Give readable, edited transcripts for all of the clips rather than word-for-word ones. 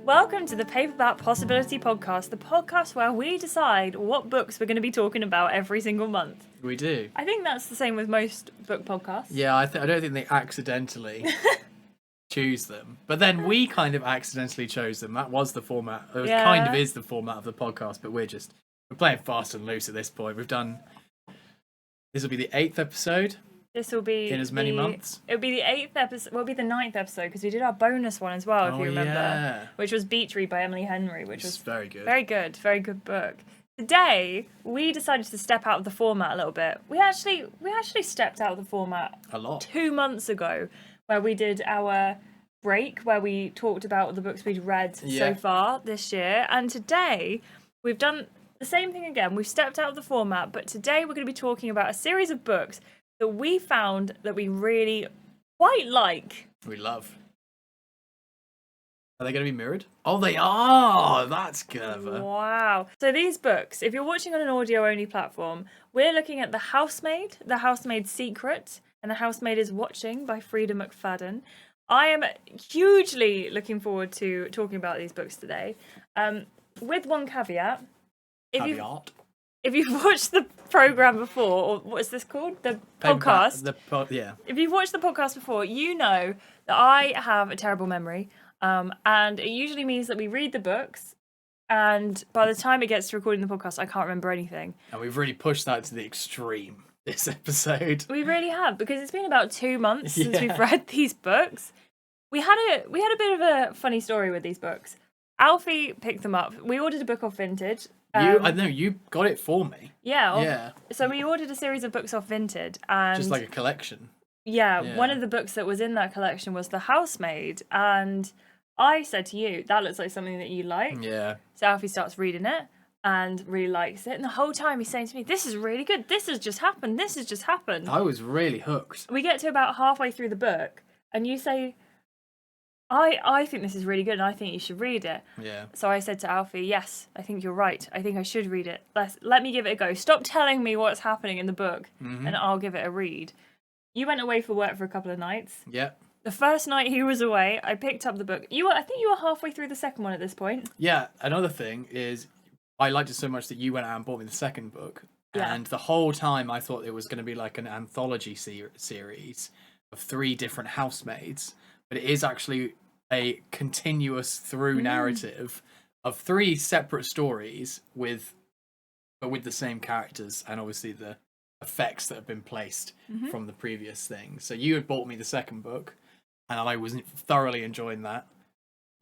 Welcome to the Paperback Possibility Podcast, the podcast where we decide what books we're going to be talking about every single month. We do. I think that's the same with most book podcasts. Yeah, I don't think they accidentally choose them. But then we kind of accidentally chose them. That was the format. It kind of is the format of the podcast, but we're playing fast and loose at this point. This will be the 8th episode. This will be in as many months. It'll be the 8th episode. Well, it'll be the 9th episode because we did our bonus one as well, if you remember, which was Beach Read by Emily Henry, which was very good. Very good book. Today we decided to step out of the format a little bit. We actually stepped out of the format a lot 2 months ago, where we did our break where we talked about the books we'd read so far this year, and today we've done the same thing again. We've stepped out of the format, but today we're going to be talking about a series of books that we found that we really quite like. We love. Are they going to be mirrored? Oh, they are! That's clever. Wow. So these books, if you're watching on an audio-only platform, we're looking at The Housemaid, The Housemaid's Secret, and The Housemaid is Watching by Freida McFadden. I am hugely looking forward to talking about these books today. With one caveat. If you've watched the program before, or what is this called? The podcast. If you've watched the podcast before, you know that I have a terrible memory. And it usually means that we read the books, and by the time it gets to recording the podcast, I can't remember anything. And we've really pushed that to the extreme this episode. We really have, because it's been about 2 months since we've read these books. We had a bit of a funny story with these books. Alfie picked them up. We ordered a book off Vinted. You got it for me. Yeah. So we ordered a series of books off Vinted, and just like a collection. Yeah, one of the books that was in that collection was The Housemaid, and I said to you, that looks like something that you like. Yeah. So Alfie starts reading it and really likes it, and the whole time he's saying to me, "This is really good. This has just happened. This has just happened." I was really hooked. We get to about halfway through the book, and you say, I think this is really good and I think you should read it. Yeah. So I said to Alfie, yes, I think you're right. I think I should read it. Let me give it a go. Stop telling me what's happening in the book and I'll give it a read. You went away for work for a couple of nights. Yeah. The first night he was away, I picked up the book. I think you were halfway through the second one at this point. Yeah. Another thing is I liked it so much that you went out and bought me the second book. Yeah. And the whole time I thought it was going to be like an anthology series of 3 different housemaids. But it is actually a continuous through narrative of 3 separate stories with the same characters and obviously the effects that have been placed from the previous thing. So you had bought me the second book and I was thoroughly enjoying that.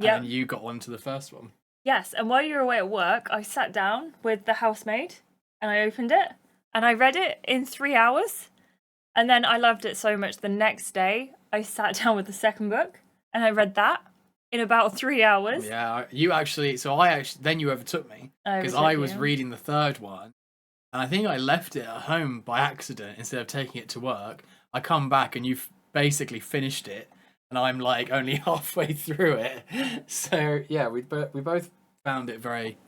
Yeah. And you got on to the first one. Yes, and while you were away at work, I sat down with The Housemaid and I opened it and I read it in 3 hours. And then I loved it so much the next day I sat down with the second book and I read that in about 3 hours. Yeah, then you overtook me because I was reading the third one, and I think I left it at home by accident instead of taking it to work. I come back and you've basically finished it, and I'm like only halfway through it. So yeah, we both found it very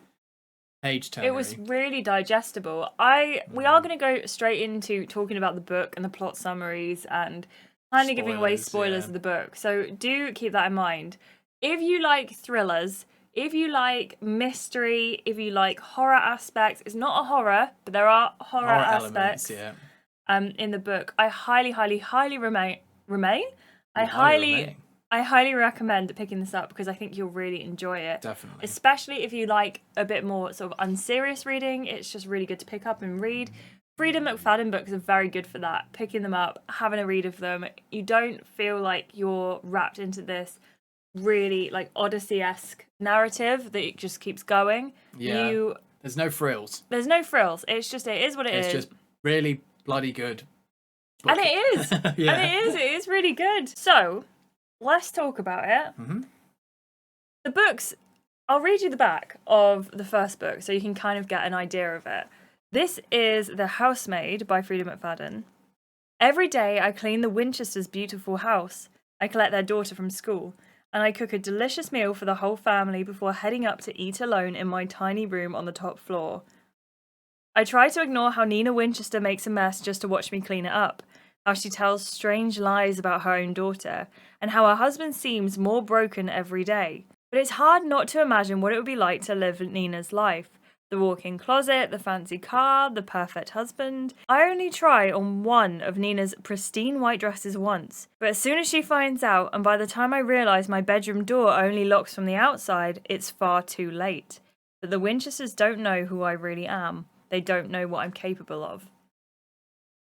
page-turnery. It was really digestible. We are going to go straight into talking about the book and the plot summaries and kind of giving away spoilers of the book. So do keep that in mind. If you like thrillers, if you like mystery, if you like horror aspects, it's not a horror, but there are horror aspects in the book. I highly recommend picking this up because I think you'll really enjoy it. Definitely. Especially if you like a bit more sort of unserious reading, it's just really good to pick up and read. Freida McFadden books are very good for that. Picking them up, having a read of them. You don't feel like you're wrapped into this really like Odyssey-esque narrative that it just keeps going. Yeah. There's no frills. It is what it is. It's just really bloody good. And it is. Yeah. And it is really good. So, let's talk about it. Mm-hmm. The books, I'll read you the back of the first book so you can kind of get an idea of it. This is The Housemaid by Freida McFadden. Every day I clean the Winchesters' beautiful house. I collect their daughter from school, and I cook a delicious meal for the whole family before heading up to eat alone in my tiny room on the top floor. I try to ignore how Nina Winchester makes a mess just to watch me clean it up, how she tells strange lies about her own daughter, and how her husband seems more broken every day. But it's hard not to imagine what it would be like to live Nina's life. The walk-in closet, the fancy car, the perfect husband. I only try on one of Nina's pristine white dresses once, but as soon as she finds out, and by the time I realise my bedroom door only locks from the outside, it's far too late. But the Winchesters don't know who I really am. They don't know what I'm capable of.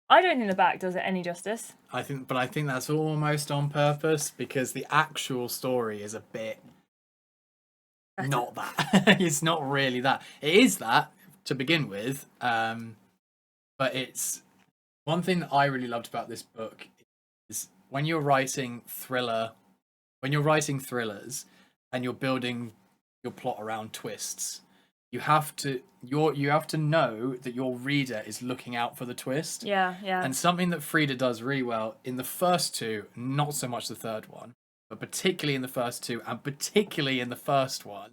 I don't think the back does it any justice. I think that's almost on purpose, because the actual story is a bit not that. It's not really that. It is that to begin with, but it's one thing that I really loved about this book is when you're writing thrillers and you're building your plot around twists, you have to know that your reader is looking out for the twist. Yeah. And something that Freida does really well in the first two, not so much the third one, but particularly in the first two, and particularly in the first one,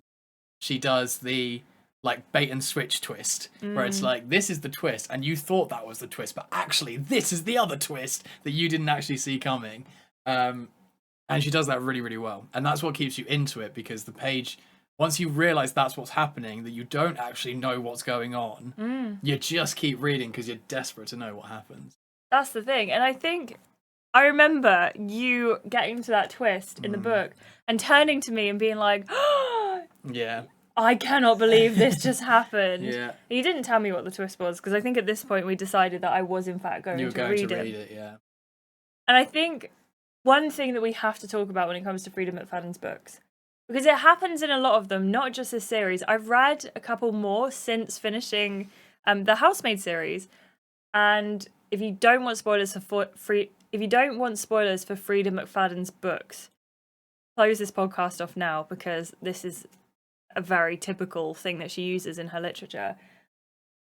she does the like bait and switch twist, where it's like, this is the twist, and you thought that was the twist, but actually this is the other twist that you didn't actually see coming. And she does that really, really well. And that's what keeps you into it, because the page, once you realise that's what's happening, that you don't actually know what's going on, you just keep reading because you're desperate to know what happens. That's the thing. And I think I remember you getting to that twist in the book and turning to me and being like, oh, yeah, I cannot believe this just happened. Yeah. You didn't tell me what the twist was, because I think at this point we decided that I was in fact going to read it. Yeah. And I think one thing that we have to talk about when it comes to Freida McFadden's books, because it happens in a lot of them, not just this series. I've read a couple more since finishing the Housemaid series, and if you don't want spoilers for Freida McFadden's books, close this podcast off now, because this is a very typical thing that she uses in her literature.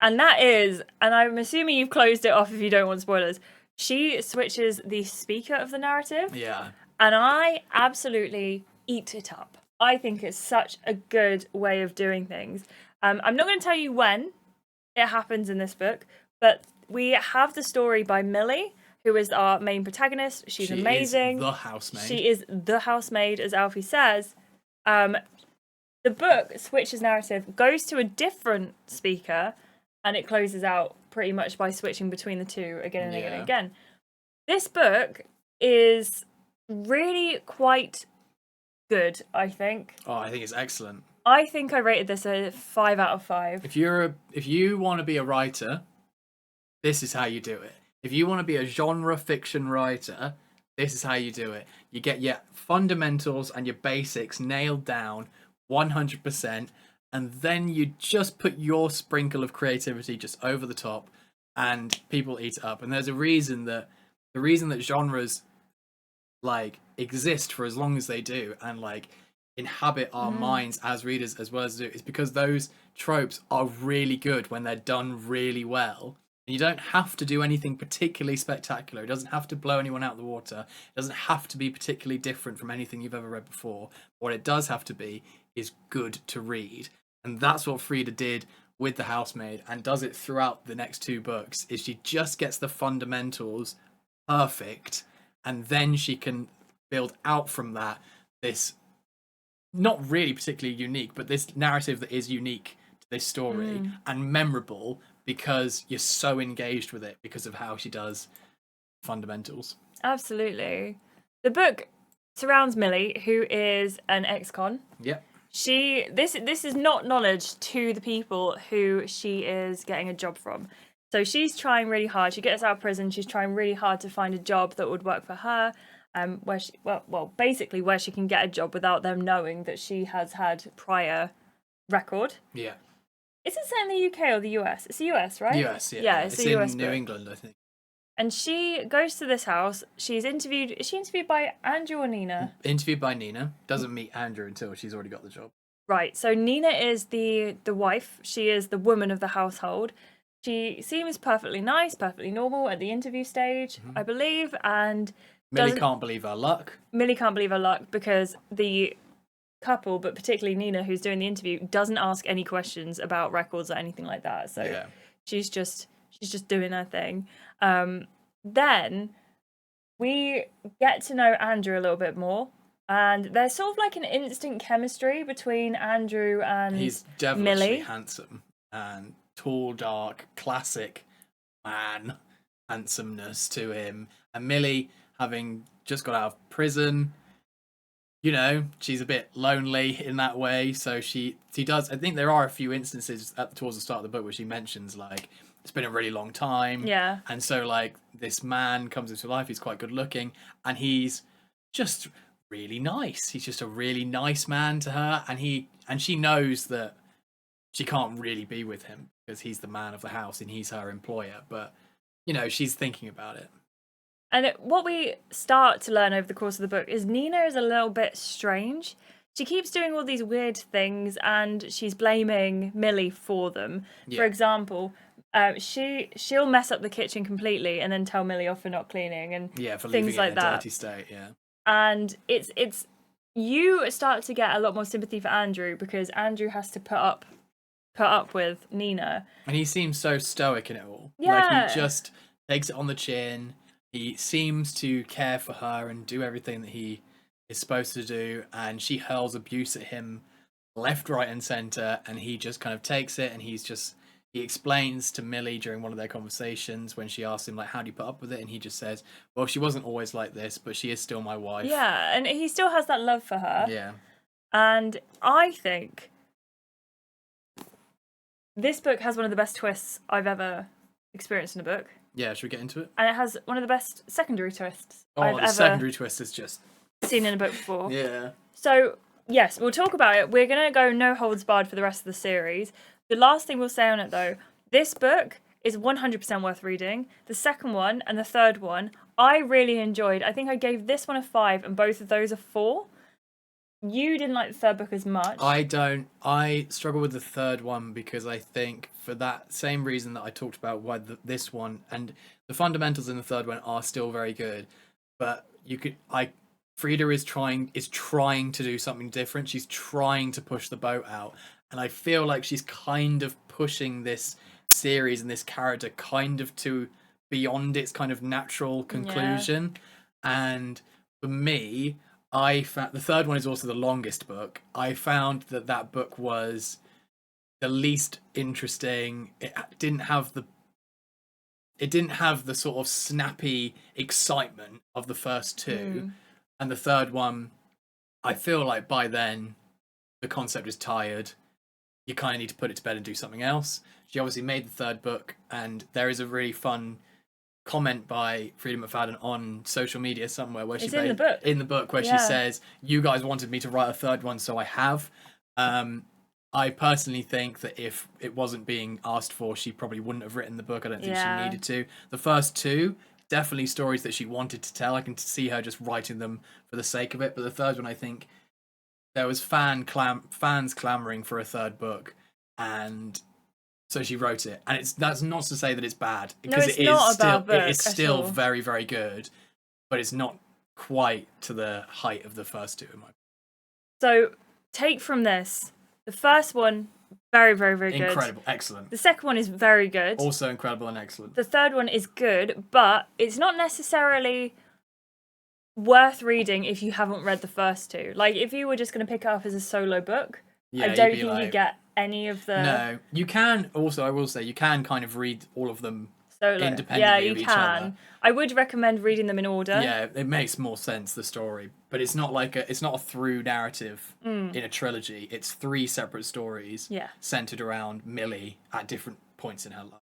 And that is, and I'm assuming you've closed it off if you don't want spoilers, she switches the speaker of the narrative. Yeah. And I absolutely eat it up. I think it's such a good way of doing things. I'm not going to tell you when it happens in this book, but we have the story by Millie, who is our main protagonist. She's amazing. She is the housemaid. She is the housemaid, as Alfie says. The book switches narrative, goes to a different speaker, and it closes out pretty much by switching between the two again and again and again. This book is really quite good, I think. Oh, I think it's excellent. I think I rated this a 5 out of 5. If you want to be a writer, this is how you do it. If you want to be a genre fiction writer, this is how you do it. You get your fundamentals and your basics nailed down 100%, and then you just put your sprinkle of creativity just over the top, and people eat it up. And there's the reason that genres like exist for as long as they do, and like inhabit our minds as readers as well as do, is because those tropes are really good when they're done really well. And you don't have to do anything particularly spectacular. It doesn't have to blow anyone out of the water. It doesn't have to be particularly different from anything you've ever read before. What it does have to be is good to read. And that's what Freida did with The Housemaid, and does it throughout the next two books, is she just gets the fundamentals perfect, and then she can build out from that this not really particularly unique, but this narrative that is unique to this story and memorable, because you're so engaged with it because of how she does fundamentals. Absolutely. The book surrounds Millie, who is an ex-con. Yep. This is not knowledge to the people who she is getting a job from. So she's trying really hard. She gets out of prison. She's trying really hard to find a job that would work for her. Basically where she can get a job without them knowing that she has had prior record. Yeah. Is it set in the UK or the US? It's the US, right? US, yeah. Yeah, it's in the US New book. England, I think. And she goes to this house. She's interviewed. Is she interviewed by Andrew or Nina? Interviewed by Nina. Doesn't meet Andrew until she's already got the job. Right. So Nina is the wife. She is the woman of the household. She seems perfectly nice, perfectly normal at the interview stage, I believe. And Millie can't believe her luck. Millie can't believe her luck because the couple, but particularly Nina, who's doing the interview, doesn't ask any questions about records or anything like that. So she's just doing her thing. Then we get to know Andrew a little bit more. And there's sort of like an instant chemistry between Andrew and He's devilishly Millie. handsome and tall, dark, classic man handsomeness to him. And Millie, having just got out of prison, you know, she's a bit lonely in that way. So she does. I think there are a few instances towards the start of the book where she mentions like it's been a really long time. Yeah. And so like this man comes into life. He's quite good looking, and he's just really nice. He's just a really nice man to her, and she knows that she can't really be with him because he's the man of the house and he's her employer. But you know, she's thinking about it. And what we start to learn over the course of the book is Nina is a little bit strange. She keeps doing all these weird things and she's blaming Millie for them. Yeah. For example, she'll mess up the kitchen completely and then tell Millie off for not cleaning and for things leaving like it in a that. dirty state. Yeah. And it's you start to get a lot more sympathy for Andrew because Andrew has to put up with Nina. And he seems so stoic in it all. Yeah. Like he just takes it on the chin. He seems to care for her and do everything that he is supposed to do, and she hurls abuse at him left, right, and centre, and he just kind of takes it, and he explains to Millie during one of their conversations when she asks him like, how do you put up with it? And he just says, well, she wasn't always like this, but she is still my wife. Yeah, and he still has that love for her. Yeah. And I think this book has one of the best twists I've ever experienced in a book. Yeah, should we get into it? And it has one of the best secondary twists I've the ever secondary twist is just seen in a book before. Yeah. So, yes, we'll talk about it. We're going to go no holds barred for the rest of the series. The last thing we'll say on it, though, this book is 100% worth reading. The second one and the third one, I really enjoyed. I think I gave this one a 5 and both of those a 4. You didn't like the third book as much. I don't. I struggle with the third one because I think for that same reason that I talked about why this one and the fundamentals in the third one are still very good, but Freida is trying to do something different. She's trying to push the boat out, and I feel like she's kind of pushing this series and this character kind of to beyond its kind of natural conclusion. Yeah. And for me, I found the third one is also the longest book. I found that book was the least interesting. It didn't have the sort of snappy excitement of the first two. And the third one, I feel like by then the concept is tired. You kind of need to put it to bed and do something else. She obviously made the third book, and there is a really fun comment by Freida McFadden on social media somewhere where in the book where she says, you guys wanted me to write a third one, so I have. I personally think that if it wasn't being asked for, she probably wouldn't have written the book. I don't think she needed to. The first two, definitely stories that she wanted to tell. I can see her just writing them for the sake of it. But the third one, I think there was fans clamoring for a third book, and so she wrote it. And that's not to say that it's bad, because it is still very, very good, but it's not quite to the height of the first two in my opinion. So take from this, the first one, very, very, very good. Incredible, excellent. The second one is very good. Also incredible and excellent. The third one is good, but it's not necessarily worth reading if you haven't read the first two. Like, if you were just going to pick it up as a solo book, I don't think you get any of the... No, you can also, I will say, you can kind of read all of them solo. Independently of each other. I would recommend reading them in order. Yeah, it makes more sense, the story, but it's not a through narrative in a trilogy. It's 3 separate stories centered around Millie at different points in her life.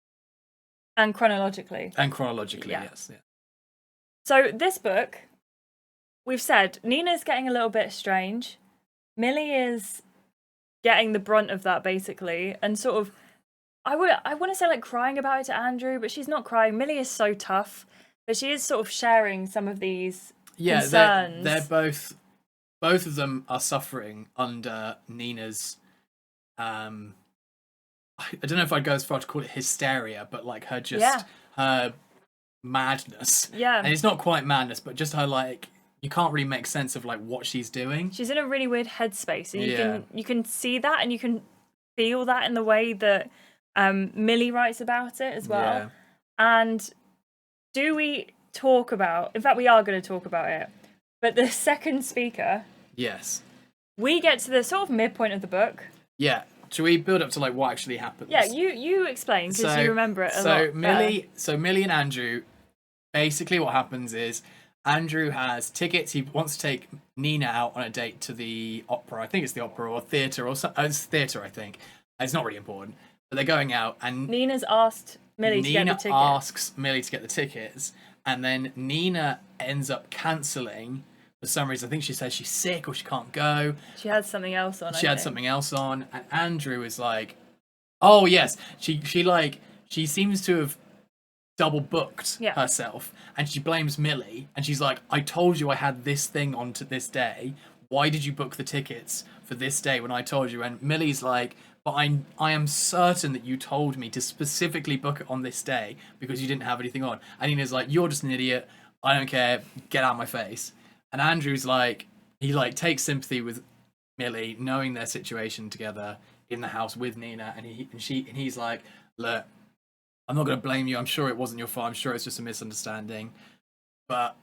And chronologically. Yes. Yeah. So this book, we've said, Nina's getting a little bit strange. Millie is getting the brunt of that, basically, and sort of, I want to say like crying about it to Andrew, but she's not crying. Millie is so tough, but she is sort of sharing some of these concerns. They're both of them are suffering under Nina's I don't know if I'd go as far to call it hysteria, but like her madness. Yeah. And it's not quite madness, but just her like, you can't really make sense of like what she's doing. She's in a really weird headspace, and you can see that, and you can feel that in the way that Millie writes about it as well. Yeah. And do we talk about? In fact, we are going to talk about it. But the second speaker, Yes. we get to the sort of midpoint of the book. Yeah. Should we build up to like what actually happens? Yeah, you explain because you remember it a lot. Millie and Andrew, basically what happens is Andrew has tickets. He wants to take Nina out on a date to the opera. I think it's the opera or theatre or something. It's theatre, I think. It's not really important. But they're going out and Nina's asked Millie to get the tickets. Nina asks Millie to get the tickets, and then Nina ends up cancelling for some reason. I think she says she's sick or she can't go. She had something else on. She had something else on, and Andrew is like, "Oh yes." She seems to have double booked herself, and she blames Millie, and she's like, "I told you I had this thing on to this day. Why did you book the tickets for this day when I told you?" And Millie's like, "But I am certain that you told me to specifically book it on this day because you didn't have anything on." And Nina's like, "You're just an idiot. I don't care. Get out of my face." And Andrew's like, he like takes sympathy with Millie, knowing their situation together in the house with Nina, and he's like, "Look, I'm not going to blame you. I'm sure it wasn't your fault. I'm sure it's just a misunderstanding. But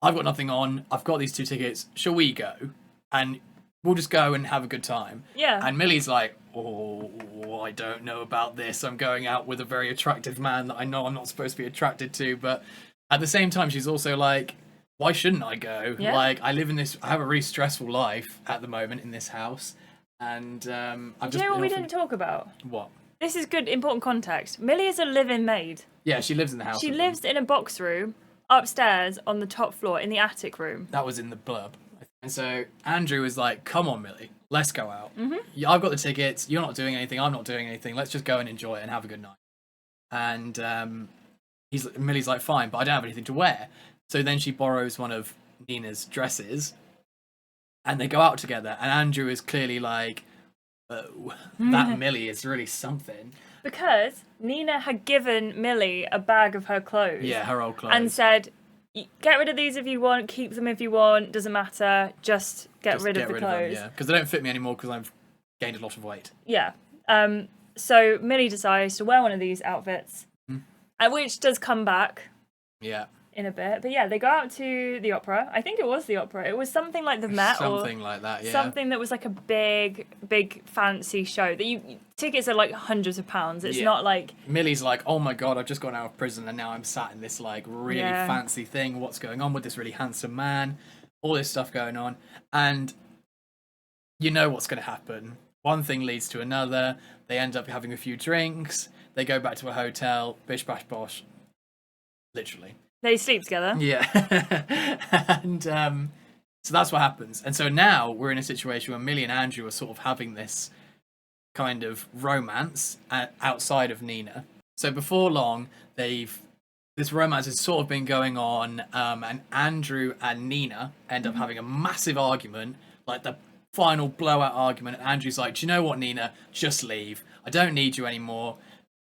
I've got nothing on. I've got these 2 tickets. Shall we go? And we'll just go and have a good time." Yeah. And Millie's like, "Oh, I don't know about this. I'm going out with a very attractive man that I know I'm not supposed to be attracted to." But at the same time, she's also like, "Why shouldn't I go? Yeah. Like, I have a really stressful life at the moment in this house. And I've Do you know what we didn't talk about? What? This is good, important context. Millie is a live-in maid. Yeah, she lives in the house. She lives in a box room upstairs on the top floor in the attic room. That was in the blurb. And so Andrew was like, "Come on, Millie, let's go out. Mm-hmm. Yeah, I've got the tickets. You're not doing anything. I'm not doing anything. Let's just go and enjoy it and have a good night." And Millie's like, "Fine, but I don't have anything to wear." So then she borrows one of Nina's dresses, and they go out together. And Andrew is clearly like, "Oh, that Millie is really something." Because Nina had given Millie a bag of her clothes. Yeah, her old clothes. And said, "Get rid of these if you want, keep them if you want, doesn't matter, just get rid of the clothes." Yeah, because they don't fit me anymore because I've gained a lot of weight. Yeah. So Millie decides to wear one of these outfits, which does come back. Yeah. In a bit, but yeah, they go out to the opera. I think it was the opera. It was something like the Met, something like that. Yeah, something that was like a big fancy show. That tickets are like hundreds of pounds. It's not like Millie's like, "Oh my god, I've just gotten out of prison and now I'm sat in this like really fancy thing. What's going on with this really handsome man? All this stuff going on, and you know what's going to happen. One thing leads to another. They end up having a few drinks. They go back to a hotel. Bish bash bosh. Literally. They sleep together. Yeah. And so that's what happens. And so now we're in a situation where Millie and Andrew are sort of having this kind of romance outside of Nina. So before long, this romance has sort of been going on, and Andrew and Nina end up having a massive argument, like the final blowout argument. And Andrew's like, "Do you know what, Nina? Just leave. I don't need you anymore.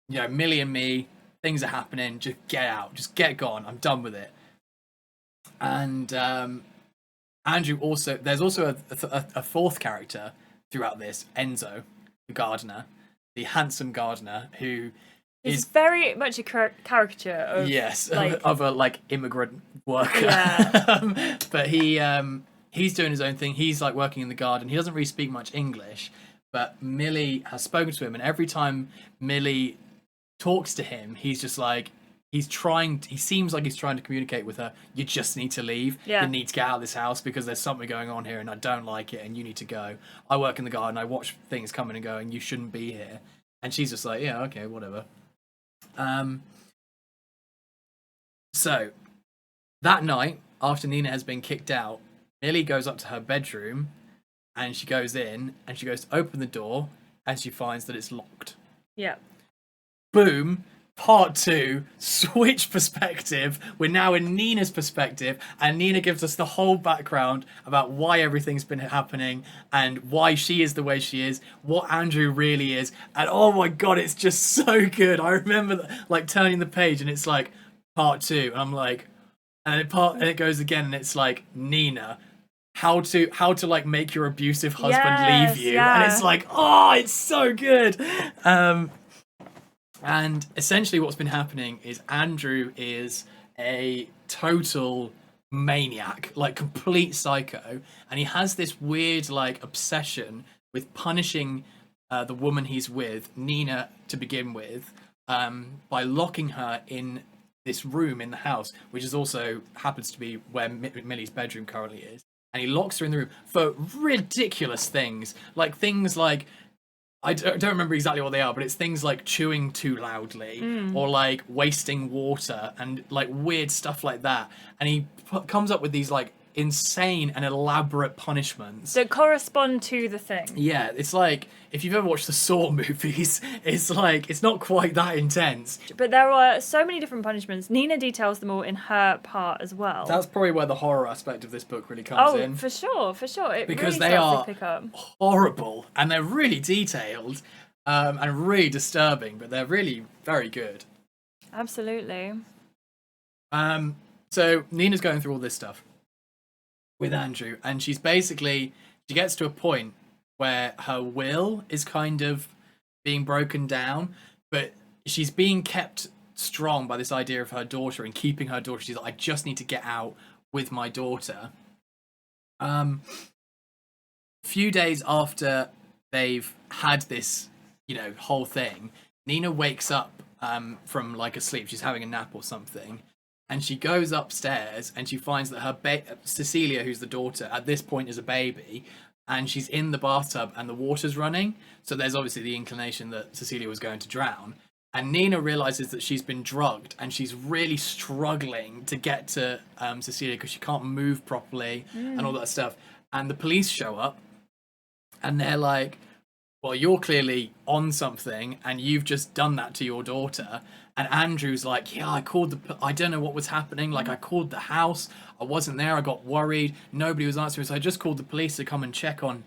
You know, Millie and me, things are happening. Just get out. Just get gone. I'm done with it." And Andrew also, there's also a fourth character throughout this, Enzo, the gardener, the handsome gardener, who is very much a caricature of of a like immigrant worker. Yeah. But he's doing his own thing. He's like working in the garden. He doesn't really speak much English, but Millie has spoken to him, and every time Millie talks to him, he's just like, he seems like he's trying to communicate with her. "You just need to leave. Yeah. You need to get out of this house because there's something going on here and I don't like it and you need to go. I work in the garden. I watch things coming and going. You shouldn't be here." And she's just like, "Yeah, okay, whatever." So that night, after Nina has been kicked out, Millie goes up to her bedroom and she goes in and she goes to open the door and she finds that it's locked. Yeah. Boom. Part 2, switch perspective. We're now in Nina's perspective, and Nina gives us the whole background about why everything's been happening and why she is the way she is, what Andrew really is, and oh my god, it's just so good. I remember like turning the page and it's like part 2, and I'm like, and it goes again, and it's like, Nina, how to like make your abusive husband leave you, and it's like, oh, it's so good. And essentially what's been happening is Andrew is a total maniac, like complete psycho, and he has this weird like obsession with punishing the woman he's with, Nina, to begin with, by locking her in this room in the house, which is also happens to be where Millie's bedroom currently is. And he locks her in the room for ridiculous things like I don't remember exactly what they are, but it's things like chewing too loudly or like wasting water and like weird stuff like that. And he comes up with these like insane and elaborate punishments that correspond to the thing. Yeah, it's like if you've ever watched the Saw movies, it's like it's not quite that intense. But there are so many different punishments. Nina details them all in her part as well. That's probably where the horror aspect of this book really comes in. Oh, for sure. It because really they starts are to pick up. horrible and they're really detailed and really disturbing, but they're really very good. Absolutely. So Nina's going through all this stuff with Andrew, and she gets to a point where her will is kind of being broken down, but she's being kept strong by this idea of her daughter and keeping her daughter. She's like, I just need to get out with my daughter. Few days after they've had this, whole thing, Nina wakes up from like a sleep. She's having a nap or something. And she goes upstairs and she finds that her Cecilia, who's the daughter, at this point is a baby, and she's in the bathtub and the water's running. So there's obviously the inclination that Cecilia was going to drown. And Nina realizes that she's been drugged and she's really struggling to get to Cecilia because she can't move properly and all that stuff. And the police show up and they're like, well, you're clearly on something and you've just done that to your daughter. And Andrew's like, yeah, I don't know what was happening. Like, I called the house. I wasn't there. I got worried. Nobody was answering. So I just called the police to come and check on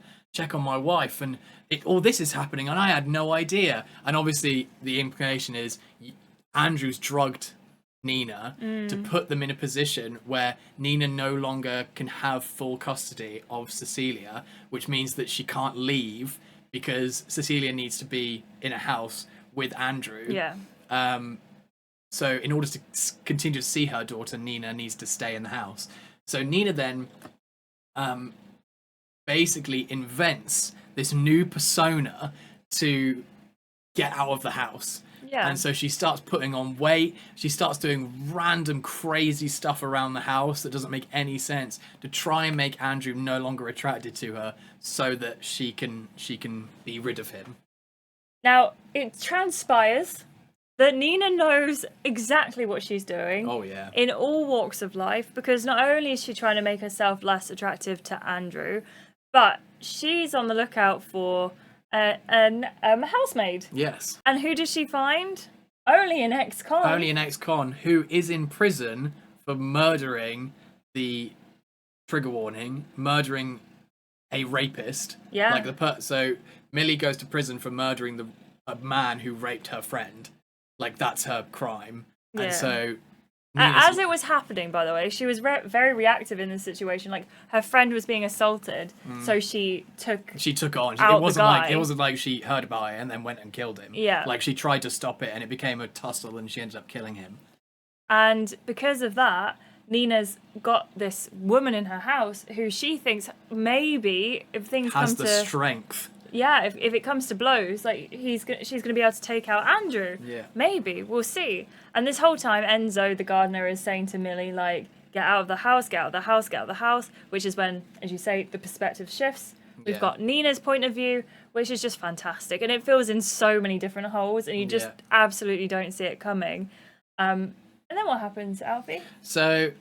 my wife. And all this is happening. And I had no idea. And obviously the implication is Andrew's drugged Nina to put them in a position where Nina no longer can have full custody of Cecilia, which means that she can't leave because Cecilia needs to be in a house with Andrew. Yeah. So in order to continue to see her daughter, Nina needs to stay in the house. So Nina then basically invents this new persona to get out of the house. Yeah. And so she starts putting on weight. She starts doing random crazy stuff around the house that doesn't make any sense to try and make Andrew no longer attracted to her so that she can be rid of him. Now, it transpires that Nina knows exactly what she's doing. Oh, yeah. In all walks of life, because not only is she trying to make herself less attractive to Andrew, but she's on the lookout for a housemaid. Yes. And who does she find? Only an ex-con. Only an ex-con who is in prison for murdering trigger warning, murdering a rapist. Yeah. So Millie goes to prison for murdering a man who raped her friend. Like, that's her crime. Yeah. And so as it was happening, by the way, she was very reactive in this situation. Like, her friend was being assaulted, so she took on. Out It wasn't like she heard about it and then went and killed him. Yeah. Like, she tried to stop it and it became a tussle and she ended up killing him. And because of that, Nina's got this woman in her house who she thinks maybe if things has the strength. Yeah, if it comes to blows, like she's gonna be able to take out Andrew. Yeah. Maybe, we'll see. And this whole time, Enzo, the gardener, is saying to Millie, like, get out of the house, get out of the house, get out of the house, which is when, as you say, the perspective shifts. We've got Nina's point of view, which is just fantastic. And it fills in so many different holes, and you just absolutely don't see it coming. And then what happens, Alfie? So,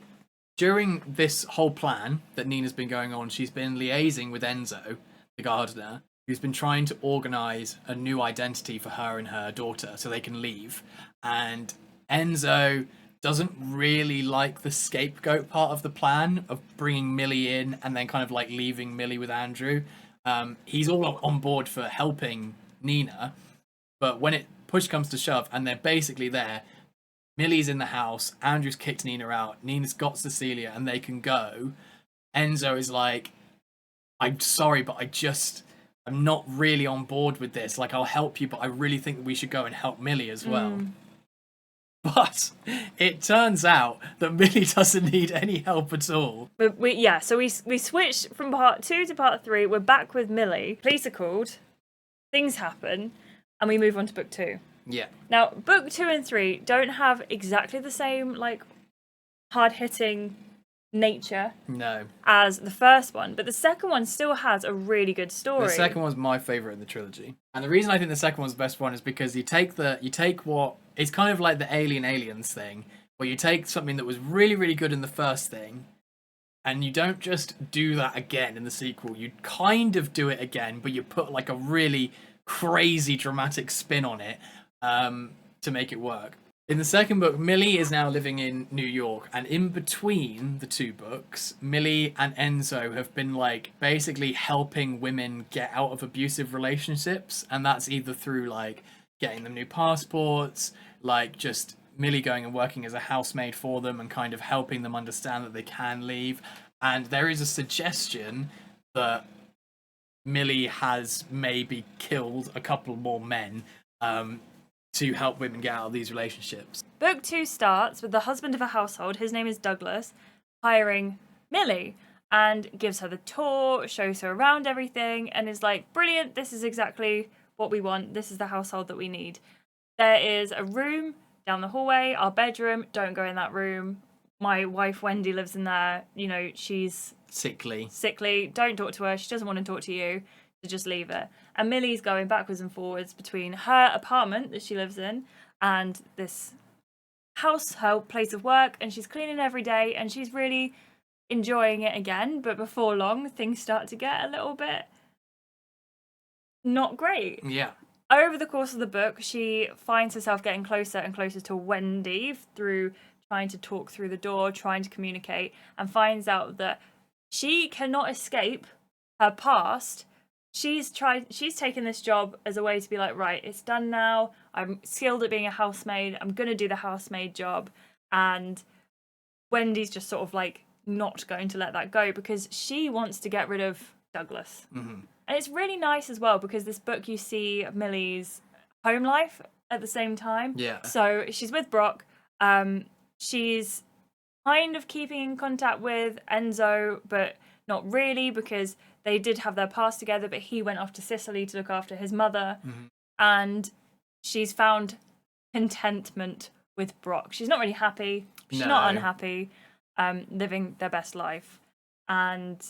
during this whole plan that Nina's been going on, she's been liaising with Enzo, the gardener, who's been trying to organise a new identity for her and her daughter so they can leave. And Enzo doesn't really like the scapegoat part of the plan of bringing Millie in and then kind of like leaving Millie with Andrew. He's all on board for helping Nina, but when push comes to shove and they're basically there, Millie's in the house, Andrew's kicked Nina out, Nina's got Cecilia and they can go. Enzo is like, I'm sorry, but I'm not really on board with this. Like, I'll help you, but I really think that we should go and help Millie as well. But it turns out that Millie doesn't need any help at all. But so we switched from part 2 to part 3. We're back with Millie. Police are called. Things happen. And we move on to book 2. Yeah. Now, book 2 and 3 don't have exactly the same, like, hard-hitting nature as the first one, but the second one still has a really good story. The second one's my favourite in the trilogy. And the reason I think the second one's the best one is because you take what it's kind of like the Aliens thing, where you take something that was really, really good in the first thing, and you don't just do that again in the sequel. You kind of do it again, but you put like a really crazy dramatic spin on it to make it work. In the second book, Millie is now living in New York, and in between the two books, Millie and Enzo have been like basically helping women get out of abusive relationships, and that's either through like getting them new passports, like just Millie going and working as a housemaid for them and kind of helping them understand that they can leave. And there is a suggestion that Millie has maybe killed a couple more men to help women get out of these relationships. Book 2 starts with the husband of a household, his name is Douglas, hiring Millie and gives her the tour, shows her around everything, and is like, brilliant, this is exactly what we want, this is the household that we need. There is a room down the hallway, our bedroom, don't go in that room. My wife Wendy lives in there, you know, she's sickly, don't talk to her, she doesn't want to talk to you. To just leave it. And Millie's going backwards and forwards between her apartment that she lives in and this house, her place of work, and she's cleaning every day and she's really enjoying it again. But before long, things start to get a little bit not great. Yeah. Over the course of the book, she finds herself getting closer and closer to Wendy through trying to talk through the door, trying to communicate, and finds out that she cannot escape her past. She's taken this job as a way to be like, right, it's done now. I'm skilled at being a housemaid. I'm going to do the housemaid job. And Wendy's just sort of like not going to let that go because she wants to get rid of Douglas. Mm-hmm. And it's really nice as well because this book you see Millie's home life at the same time. Yeah. So she's with Brock. She's kind of keeping in contact with Enzo, but not really because they did have their past together, but he went off to Sicily to look after his mother. Mm-hmm. And she's found contentment with Brock. She's not really happy. She's not unhappy, living their best life. And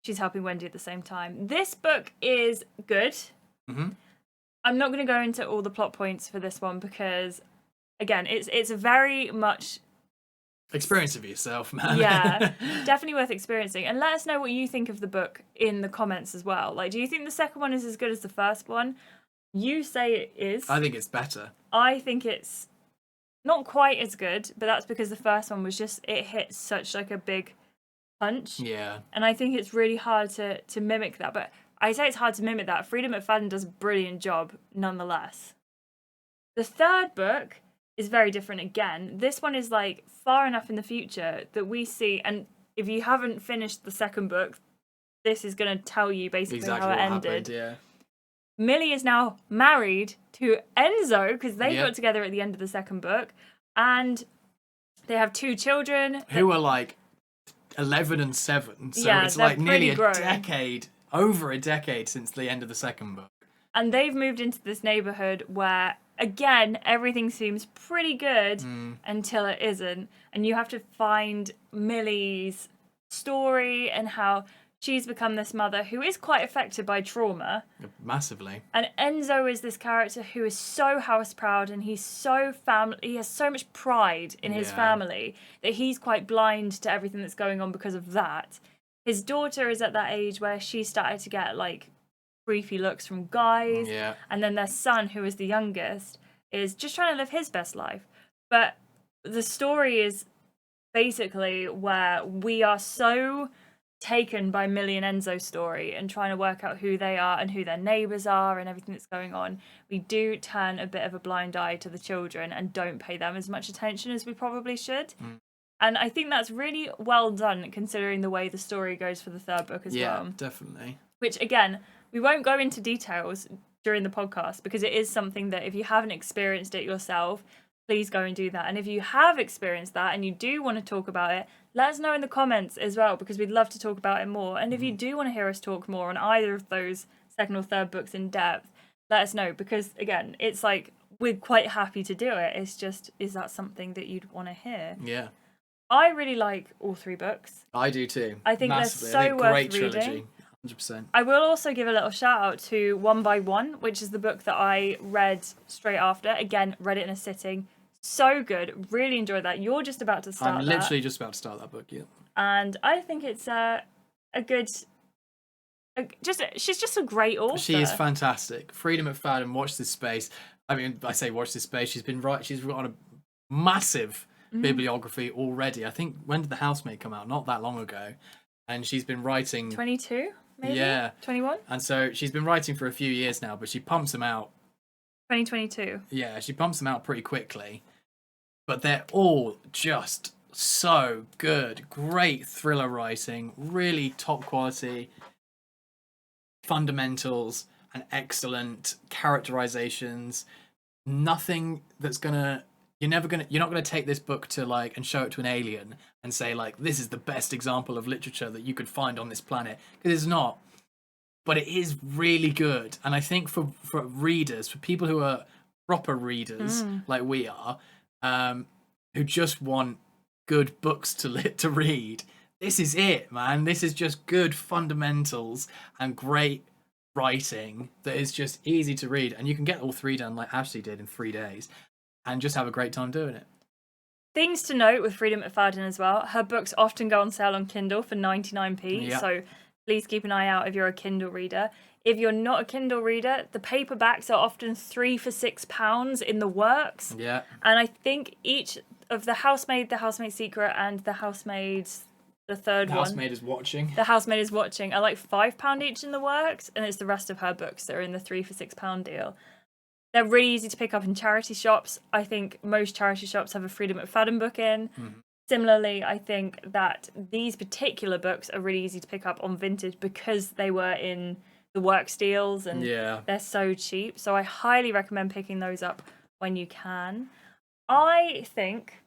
she's helping Wendy at the same time. This book is good. Mm-hmm. I'm not going to go into all the plot points for this one because, again, it's very much... Experience it for yourself, man. Yeah, definitely worth experiencing. And let us know what you think of the book in the comments as well. Like, do you think the second one is as good as the first one? You say it is. I think it's better. I think it's not quite as good, but that's because the first one was just, it hit such like a big punch. Yeah. And I think it's really hard to mimic that. But I say it's hard to mimic that. Freida McFadden does a brilliant job nonetheless. The third book is very different again. This one is like far enough in the future that we see, and if you haven't finished the second book, this is going to tell you basically exactly how it what ended. Happened, yeah. Millie is now married to Enzo because they got together at the end of the second book, and they have 2 children who are like 11 and 7. So it's they're like nearly grown. over a decade since the end of the second book. And they've moved into this neighborhood where, again, everything seems pretty good until it isn't. And you have to find Millie's story and how she's become this mother who is quite affected by trauma. Massively. And Enzo is this character who is so house proud and he's so he has so much pride in his family that he's quite blind to everything that's going on because of that. His daughter is at that age where she started to get like creepy looks from guys. Yeah. And then their son, who is the youngest, is just trying to live his best life. But the story is basically where we are so taken by Millie and Enzo's story and trying to work out who they are and who their neighbours are and everything that's going on. We do turn a bit of a blind eye to the children and don't pay them as much attention as we probably should. And I think that's really well done considering the way the story goes for the third book as well. Yeah, definitely. Which, again, we won't go into details during the podcast because it is something that if you haven't experienced it yourself, please go and do that. And if you have experienced that and you do want to talk about it, let us know in the comments as well, because we'd love to talk about it more. And if you do want to hear us talk more on either of those second or third books in depth, let us know, because again, it's like we're quite happy to do it. It's just, is that something that you'd want to hear? Yeah. I really like all 3 books. I do too. I think Massively. they're so worth great reading. trilogy. 100%. I will also give a little shout out to One by One, which is the book that I read straight after. Again, read it in a sitting. So good. Really enjoyed that. You're just about to start I'm literally just about to start that book, yeah. And I think it's a good... she's just a great author. She is fantastic. Freida McFadden, watch this space. I mean, I say watch this space. She's on a massive bibliography already. I think, when did The Housemaid come out? Not that long ago. And she's been writing... 22, maybe? Yeah. 21? And so she's been writing for a few years now, but she pumps them out. 2022. Yeah, she pumps them out pretty quickly. But they're all just so good. Great thriller writing, really top quality fundamentals and excellent characterizations. Nothing that's gonna... You're not gonna take this book to like and show it to an alien and say like, this is the best example of literature that you could find on this planet, because it's not. But it is really good, and I think for readers, for people who are proper readers like we are, who just want good books to read, this is it, man. This is just good fundamentals and great writing that is just easy to read, and you can get all 3 done like Ashley did in 3 days. And just have a great time doing it. Things to note with Freida McFadden as well. Her books often go on sale on Kindle for 99p. Yep. So please keep an eye out if you're a Kindle reader. If you're not a Kindle reader, the paperbacks are often £3 for £6 in the works. Yeah. And I think each of The Housemaid, The Housemaid Secret, and The Housemaid, the third one. The Housemaid is watching. The Housemaid is watching are like £5 each in the works. And it's the rest of her books that are in the £3 for £6 deal. They're really easy to pick up in charity shops. I think most charity shops have a Freida McFadden book in. Similarly, I think that these particular books are really easy to pick up on Vintage because they were in the works deals and they're so cheap. So I highly recommend picking those up when you can. I think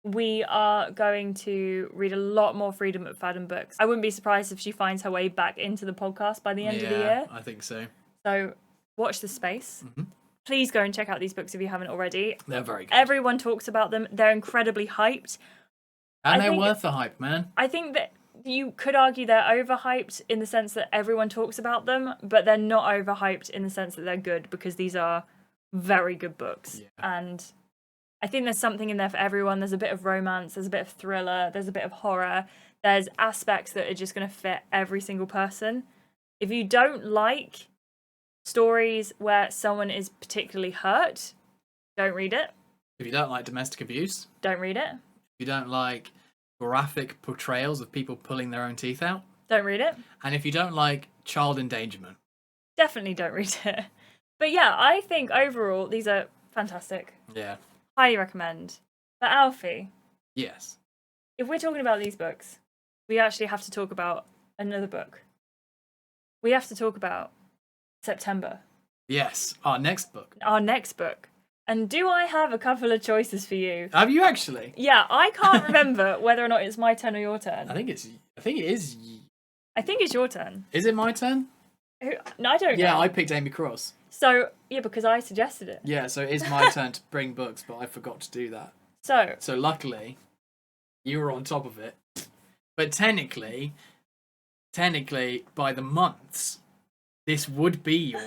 we are going to read a lot more Freida McFadden books. I wouldn't be surprised if she finds her way back into the podcast by the end of the year. I think so. So watch this space. Please go and check out these books if you haven't already. They're very good. Everyone talks about them. They're incredibly hyped. And they're worth the hype, man. I think that you could argue they're overhyped in the sense that everyone talks about them, but they're not overhyped in the sense that they're good, because these are very good books. Yeah. And I think there's something in there for everyone. There's a bit of romance, there's a bit of thriller, there's a bit of horror. There's aspects that are just going to fit every single person. If you don't like stories where someone is particularly hurt, don't read it. If you don't like domestic abuse, don't read it. If you don't like graphic portrayals of people pulling their own teeth out, don't read it. And if you don't like child endangerment, definitely don't read it. But yeah, I think overall these are fantastic. Yeah. Highly recommend. But Alfie. Yes. If we're talking about these books, we actually have to talk about another book. We have to talk about September. Yes, our next book. Our next book. And do I have a couple of choices for you? Have you actually? Yeah, I can't remember whether or not it's my turn or your turn. I think it is. I think it's your turn. Is it my turn? No, I don't know. Yeah, I picked Amy Cross. So, yeah, because I suggested it. Yeah, so it is my turn to bring books, but I forgot to do that. So luckily, you were on top of it. But technically, by the months, this would be your...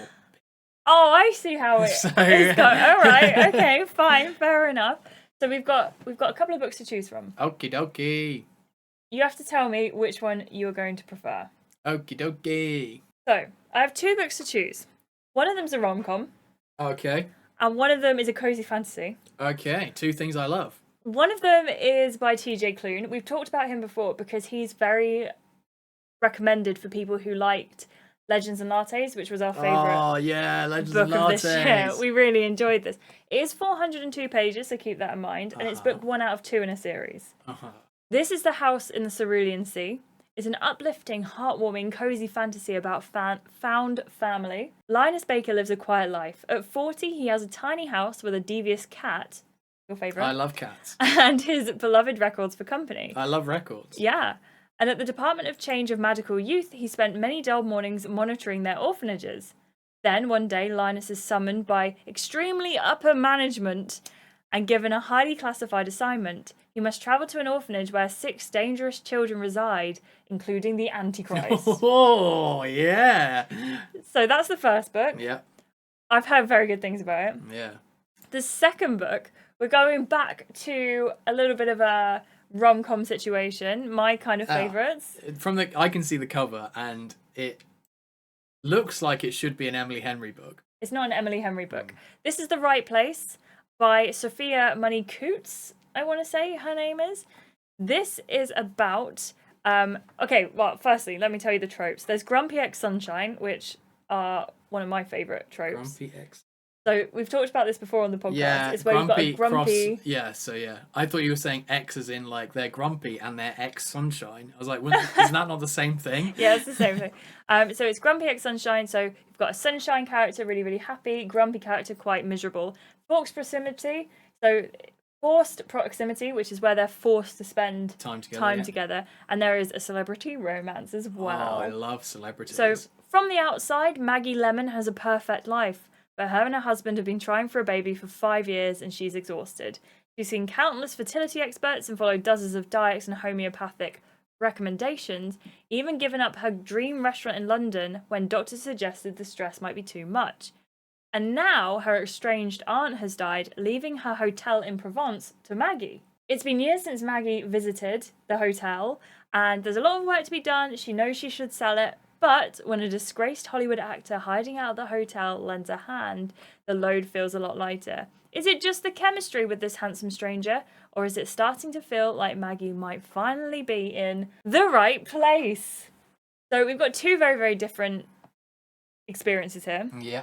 Oh, I see how it's going. All right, okay, fine, fair enough. So we've got a couple of books to choose from. Okie dokie. You have to tell me which one you are going to prefer. Okie dokie. So, I have 2 books to choose. One of them's a rom-com. Okay. And one of them is a cozy fantasy. Okay, 2 things I love. One of them is by TJ Klune. We've talked about him before because he's very recommended for people who liked Legends and Lattes, which was our favourite Legends book and of Lattes. this year. We really enjoyed this. It is 402 pages, so keep that in mind. And it's book 1 out of 2 in a series. This is The House in the Cerulean Sea. It's an uplifting, heartwarming, cozy fantasy about found family. Linus Baker lives a quiet life. At 40, he has a tiny house with a devious cat your favourite. I love cats. And his beloved Records for Company. I love records. Yeah. And at the Department of Change of Magical Youth, he spent many dull mornings monitoring their orphanages. Then, one day, Linus is summoned by extremely upper management and given a highly classified assignment. He must travel to an orphanage where 6 dangerous children reside, including the Antichrist. Oh, yeah. So that's the first book. Yeah. I've heard very good things about it. Yeah. The second book, we're going back to a little bit of a rom-com situation, my kind of favourites. I can see the cover, and it looks like it should be an Emily Henry book. It's not an Emily Henry book. This is The Right Place by Sophia Money Coates, I want to say her name is. This is about... okay, well, firstly, let me tell you the tropes. There's Grumpy X Sunshine, which are one of my favourite tropes. Grumpy X. So we've talked about this before on the podcast. Yeah, it's where you've got a grumpy... I thought you were saying X as in, like, they're grumpy and they're X Sunshine. I was like, isn't that not the same thing? Yeah, it's the same thing. So it's Grumpy X Sunshine. So you've got a sunshine character, really, really happy. Grumpy character, quite miserable. Forced proximity. So forced proximity, which is where they're forced to spend time together. And there is a celebrity romance as well. Oh, I love celebrities. So from the outside, Maggie Lemon has a perfect life. But her and her husband have been trying for a baby for 5 years and she's exhausted. She's seen countless fertility experts and followed dozens of diets and homeopathic recommendations, even given up her dream restaurant in London when doctors suggested the stress might be too much. And now her estranged aunt has died, leaving her hotel in Provence to Maggie. It's been years since Maggie visited the hotel, and there's a lot of work to be done. She knows she should sell it. But when a disgraced Hollywood actor hiding out of the hotel lends a hand, the load feels a lot lighter. Is it just the chemistry with this handsome stranger, or is it starting to feel like Maggie might finally be in the right place? So we've got 2 very, very different experiences here. Yeah.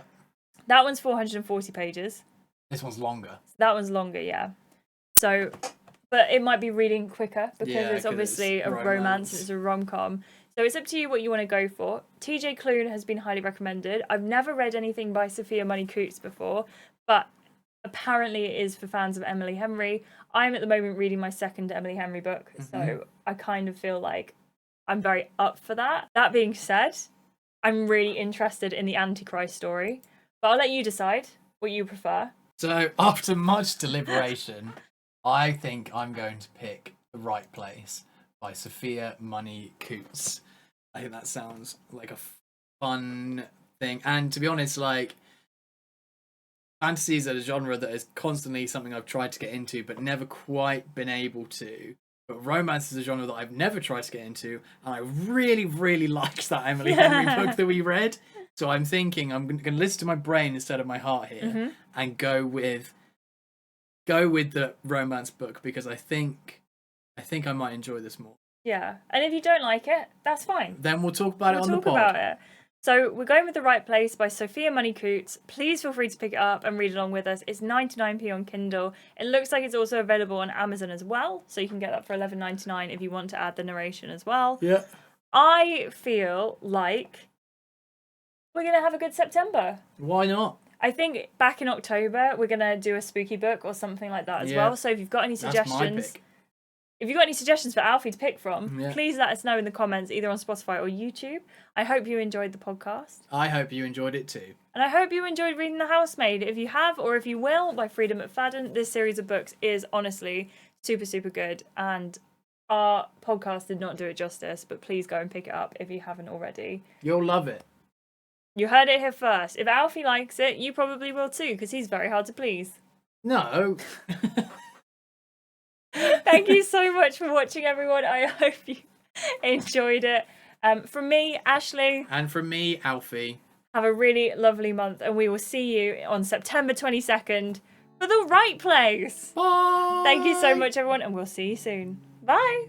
That one's 440 pages. This one's longer. That one's longer, yeah. So, but it might be reading quicker because it's obviously a romance, it's a rom-com. So it's up to you what you want to go for. TJ Klune has been highly recommended. I've never read anything by Sophia Money Coates before, but apparently it is for fans of Emily Henry. I'm at the moment reading my second Emily Henry book, so I kind of feel like I'm very up for that. That being said, I'm really interested in the Antichrist story, but I'll let you decide what you prefer. So after much deliberation, I think I'm going to pick The Right Place by Sophia Money Coates. I think that sounds like a fun thing. And to be honest, like, fantasies are a genre that is constantly something I've tried to get into but never quite been able to. But romance is a genre that I've never tried to get into, and I really, really liked that Emily Henry book that we read. So I'm thinking I'm going to listen to my brain instead of my heart here and go with the romance book, because I think I might enjoy this more. Yeah, and if you don't like it, that's fine. Then we'll talk about it on the pod. We'll talk about it. So we're going with The Right Place by Sophia Money Coates. Please feel free to pick it up and read along with us. It's 99p on Kindle. It looks like it's also available on Amazon as well, so you can get that for $11.99 if you want to add the narration as well. Yeah. I feel like we're going to have a good September. Why not? I think back in October, we're going to do a spooky book or something like that as well. So if you've got any suggestions... That's my pick. If you've got any suggestions for Alfie to pick from, please let us know in the comments, either on Spotify or YouTube. I hope you enjoyed the podcast. I hope you enjoyed it too. And I hope you enjoyed reading The Housemaid. If you have, or if you will, by Freida McFadden. This series of books is honestly super, super good. And our podcast did not do it justice, but please go and pick it up if you haven't already. You'll love it. You heard it here first. If Alfie likes it, you probably will too, because he's very hard to please. No. Thank you so much for watching, everyone. I hope you enjoyed it. From me, Ashleigh. And from me, Alfie. Have a really lovely month, and we will see you on September 22nd for The Right Place. Bye. Thank you so much, everyone, and we'll see you soon. Bye.